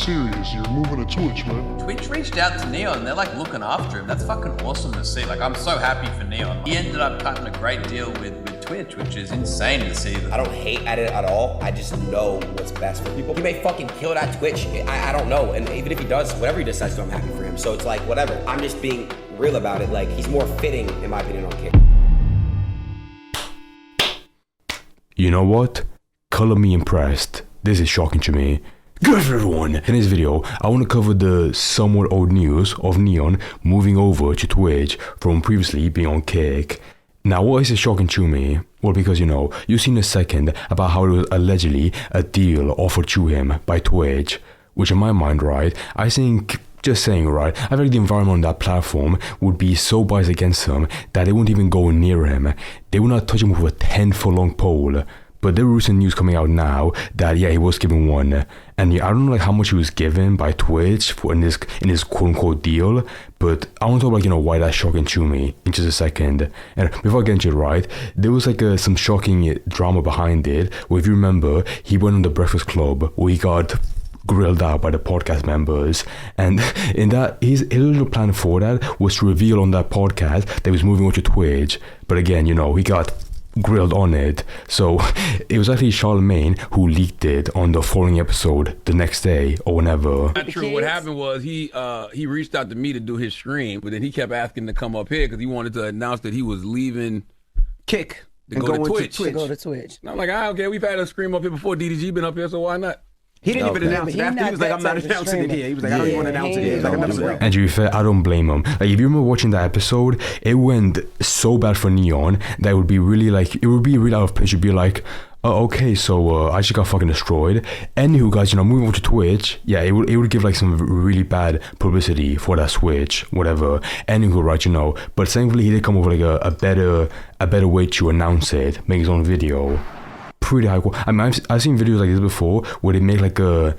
serious. You're moving to Twitch, man. Twitch reached out to N3on. They're like looking after him. That's fucking awesome to see. Like, I'm so happy for N3on. He ended up cutting a great deal with Twitch, which is insane to see. I don't hate at it at all. I just know what's best for people. He may fucking kill it at Twitch. I don't know. And even if he does, whatever he decides to, I'm happy for him. So it's like, whatever. I'm just being real about it. Like, he's more fitting, in my opinion, on Kick. You know what? Color me impressed. This is shocking to me. Good everyone! In this video, I want to cover the somewhat old news of N3on moving over to Twitch from previously being on Kick. Now, why is it shocking to me? Well, because, you know, you've seen a second about how there was allegedly a deal offered to him by Twitch, which in my mind, right, I think, just saying, right, I feel like the environment on that platform would be so biased against him that they wouldn't even go near him. They would not touch him with a 10-foot long pole. But there was recent news coming out now that, yeah, he was given one. And yeah, I don't know like how much he was given by Twitch for in this quote-unquote deal. But I want to talk about, you know, why that's shocking to me in just a second. And before I get into it, right, there was like some shocking drama behind it. Where if you remember, he went on the Breakfast Club where he got grilled out by the podcast members, and in that his original plan for that was to reveal on that podcast that he was moving over to Twitch. But again, you know, he got grilled on it. So it was actually Charlemagne who leaked it on the following episode the next day or whenever. Not true. What happened was he reached out to me to do his stream, but then he kept asking to come up here because he wanted to announce that he was leaving Kick to go to Twitch. To go to Twitch. And I'm like, okay, we've had a stream up here before. DDG been up here, so why not? He didn't even announce it after. He was like, I'm not announcing it here. He was like, I don't even want to announce it here. He was like, I'm not doing it. And to be fair, I don't blame him. Like, if you remember watching that episode, it went so bad for N3on that it would be really out of place to be like, oh, okay, so I just got fucking destroyed. Anywho, guys, you know, moving over to Twitch, yeah, it would give like some really bad publicity for that switch, whatever. Anywho, right, you know, but thankfully he did come up with like a better way to announce it, make his own video. Pretty high quality. I mean, I've seen videos like this before where they make like a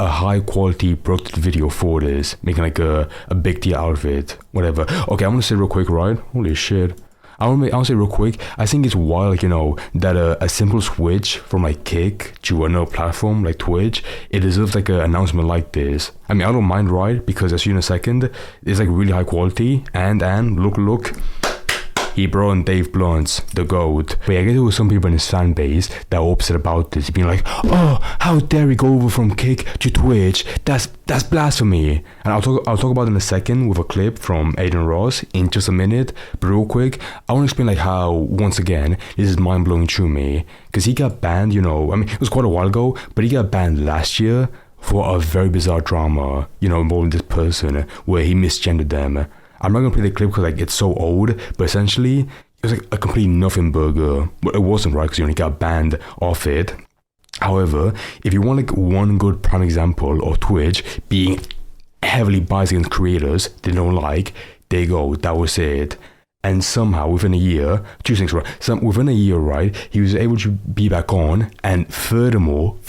high quality produced video for this, making like a big deal out of it, whatever. Okay, I'm gonna say real quick, right? Holy shit. I'll say real quick, I think it's wild, like, you know, that a simple switch from like Kick to another platform like Twitch, it deserves like an announcement like this. I mean, I don't mind, right? Because as you in a second, it's like really high quality and look. He brought in Dave Blunt's the GOAT. But yeah, I guess there was some people in his fan base that were upset about this, being like, oh, how dare he go over from Kick to Twitch? That's blasphemy. And I'll talk about it in a second with a clip from Aiden Ross in just a minute. But real quick, I want to explain like how, once again, this is mind-blowing to me. Because he got banned, you know, I mean, it was quite a while ago, but he got banned last year for a very bizarre drama, you know, involving this person where he misgendered them. I'm not gonna play the clip because like it's so old, but essentially it was like a complete nothing burger. But it wasn't, right, because he only got banned off it. However, if you want like one good prime example of Twitch being heavily biased against creators they don't like, there you go, that was it. And somehow within a year, two things, right? Within a year, right, he was able to be back on, and furthermore,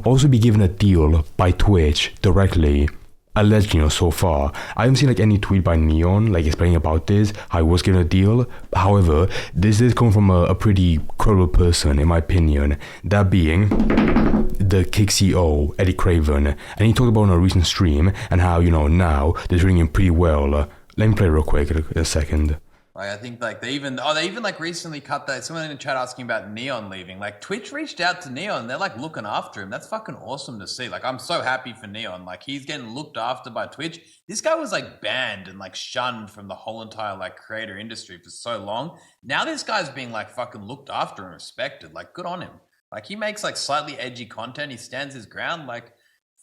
also be given a deal by Twitch directly. Allegedly, you know, so far. I haven't seen like any tweet by N3on like explaining about this, how he was given a deal. However, this did come from a pretty credible person, in my opinion. That being the Kick CEO, Eddie Craven. And he talked about on a recent stream and how, you know, now they're doing him pretty well. Let me play real quick in a second. Like, I think like they even like recently cut that. Someone in the chat asking about N3on leaving. Like, Twitch reached out to N3on. They're like looking after him. That's fucking awesome to see. Like, I'm so happy for N3on. Like, he's getting looked after by Twitch. This guy was like banned and like shunned from the whole entire like creator industry for so long. Now this guy's being like fucking looked after and respected. Like, good on him. Like, he makes like slightly edgy content. He stands his ground. Like,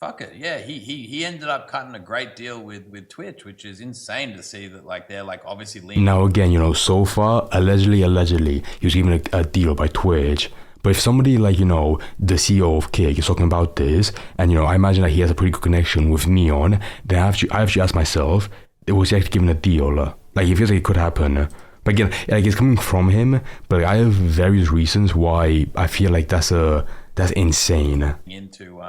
fuck it. Yeah, he ended up cutting a great deal with Twitch, which is insane to see that like they're like obviously leaning. Now again, you know, so far, allegedly, he was given a deal by Twitch. But if somebody like, you know, the CEO of Kick is talking about this, and, you know, I imagine that he has a pretty good connection with N3on, then I have to ask myself, was he actually given a deal? Like, it feels like it could happen. But again, like, it's coming from him, but I have various reasons why I feel like that's insane. Into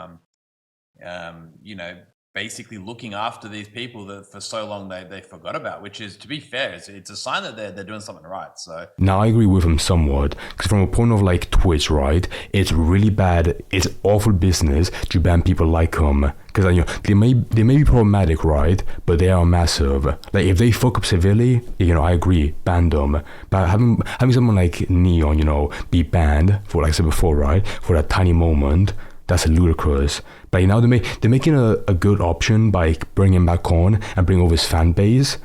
you know, basically looking after these people that for so long they forgot about, which is, to be fair, it's a sign that they're doing something right. So now I agree with him somewhat, because from a point of like Twitch, right, it's really bad, it's awful business to ban people like him, because they may be problematic, right, but they are massive. Like if they fuck up severely, I agree, ban them. But having someone like N3on, be banned for, like I said before, right, for that tiny moment, that's ludicrous. But now they're making a good option by bringing him back on and bring over his fan base.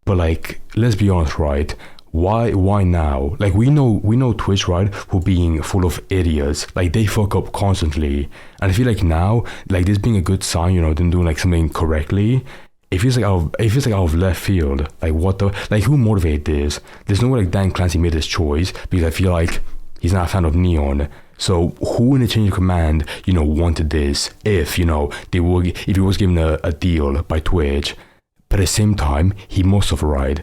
But like, let's be honest, right? Why now? Like we know Twitch, right, for being full of idiots. Like they fuck up constantly. And I feel like now, like this being a good sign, them doing like something correctly. It feels like out of left field. Like what the, like who motivated this? There's no way like Dan Clancy made this choice, because I feel like he's not a fan of N3on. So who in the chain of command, wanted this? If he was given a deal by Twitch, but at the same time, he must have, right?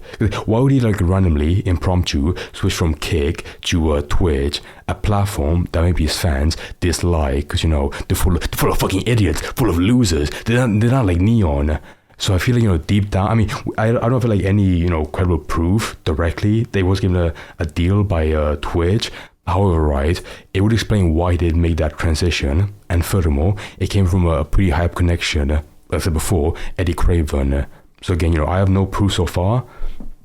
Why would he like randomly, impromptu, switch from Kick to Twitch, a platform that maybe his fans dislike, because they're full of fucking idiots, full of losers. They're not like N3on. So I feel like, deep down, I mean, I don't feel like any, credible proof directly they was given a deal by Twitch. However, right, it would explain why they made that transition, and furthermore, it came from a pretty hype connection, like I said before, Eddie Craven. So again, I have no proof so far,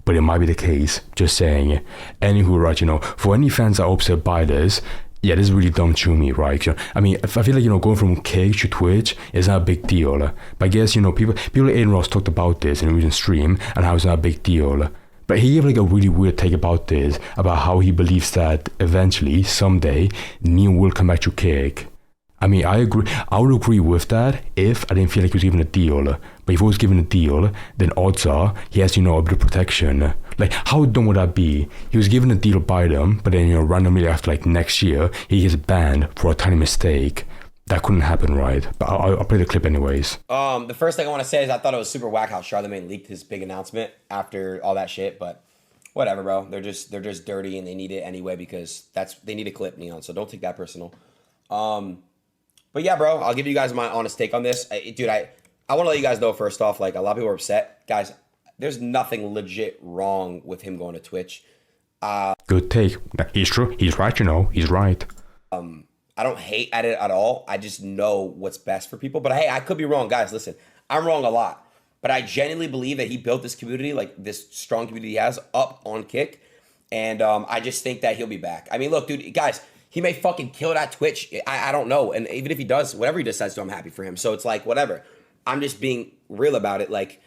but it might be the case, just saying. Anywho, right, for any fans that are upset by this, yeah, this is really dumb to me, right? I mean, I feel like, going from Cage to Twitch is not a big deal. But I guess, people like N3on talked about this in a recent stream, and how it's not a big deal. But he gave like a really weird take about this, about how he believes that eventually, someday, N3on will come back to Kick. I mean, I agree. I would agree with that if I didn't feel like he was given a deal. But if he was given a deal, then odds are he has, a bit of protection. Like, how dumb would that be? He was given a deal by them, but then, randomly after like next year, he gets banned for a tiny mistake. That couldn't happen, right? But I'll play the clip anyways. The first thing I want to say is I thought it was super whack how Charlamagne leaked his big announcement after all that shit, but whatever, bro. They're just dirty and they need it anyway because they need a clip, N3on. So don't take that personal. But yeah, bro, I'll give you guys my honest take on this. Dude, I want to let you guys know first off, like a lot of people are upset. Guys, there's nothing legit wrong with him going to Twitch. Good take. He's true. He's right, He's right. I don't hate at it at all. I just know what's best for people. But hey, I could be wrong. Guys, listen, I'm wrong a lot. But I genuinely believe that he built this community, like this strong community he has, up on Kick. And I just think that he'll be back. I mean, look, dude, guys, he may fucking kill that Twitch. I don't know. And even if he does, whatever he decides to, I'm happy for him. So it's like, whatever. I'm just being real about it. Like,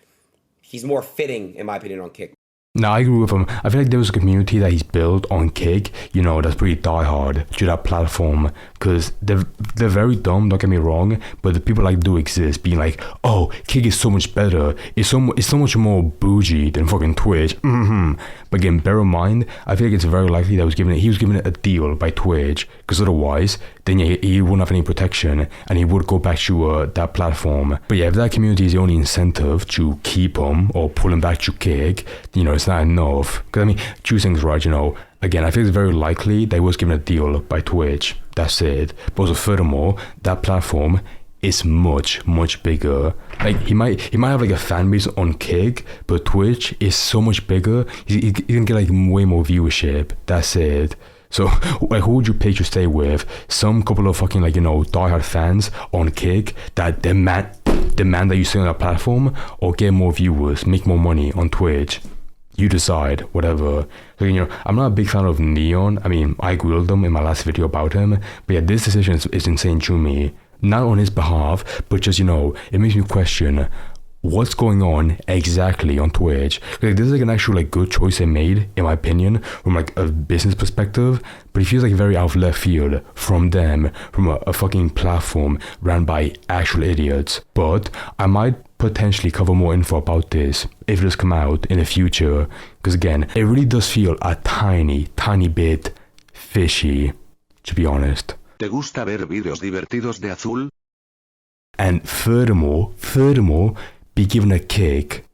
he's more fitting, in my opinion, on Kick. Now, I agree with him. I feel like there's a community that he's built on Kick, that's pretty diehard to that platform. Because they're very dumb, don't get me wrong, but the people like do exist, being like, oh, Kick is so much better. It's so much more bougie than fucking Twitch. But again, bear in mind, I feel like it's very likely that he was given a deal by Twitch. Because otherwise, then yeah, he wouldn't have any protection and he would go back to that platform. But yeah, if that community is the only incentive to keep him or pull him back to Kick, it's not enough. Because I mean, two things, right? Again, I think it's very likely that he was given a deal by Twitch. That's it. But also, furthermore, that platform is much, much bigger. Like, he might have like a fan base on Kick, but Twitch is so much bigger. He can get like way more viewership. That's it. So, like, who would you pay to stay with? Some couple of fucking, like, diehard fans on Kick that demand that you stay on that platform, or get more viewers, make more money on Twitch? You decide, whatever. So, I'm not a big fan of N3on. I mean, I grilled him in my last video about him. But yeah, this decision is insane to me. Not on his behalf, but just, it makes me question what's going on exactly on Twitch. Like, this is like an actual like good choice they made, in my opinion, from like a business perspective, but it feels like very out of left field from them, from a fucking platform ran by actual idiots. But I might potentially cover more info about this if it does come out in the future, because again, it really does feel a tiny bit fishy, to be honest. ¿Te gusta ver vídeos divertidos de Azul? And furthermore, be given a Kick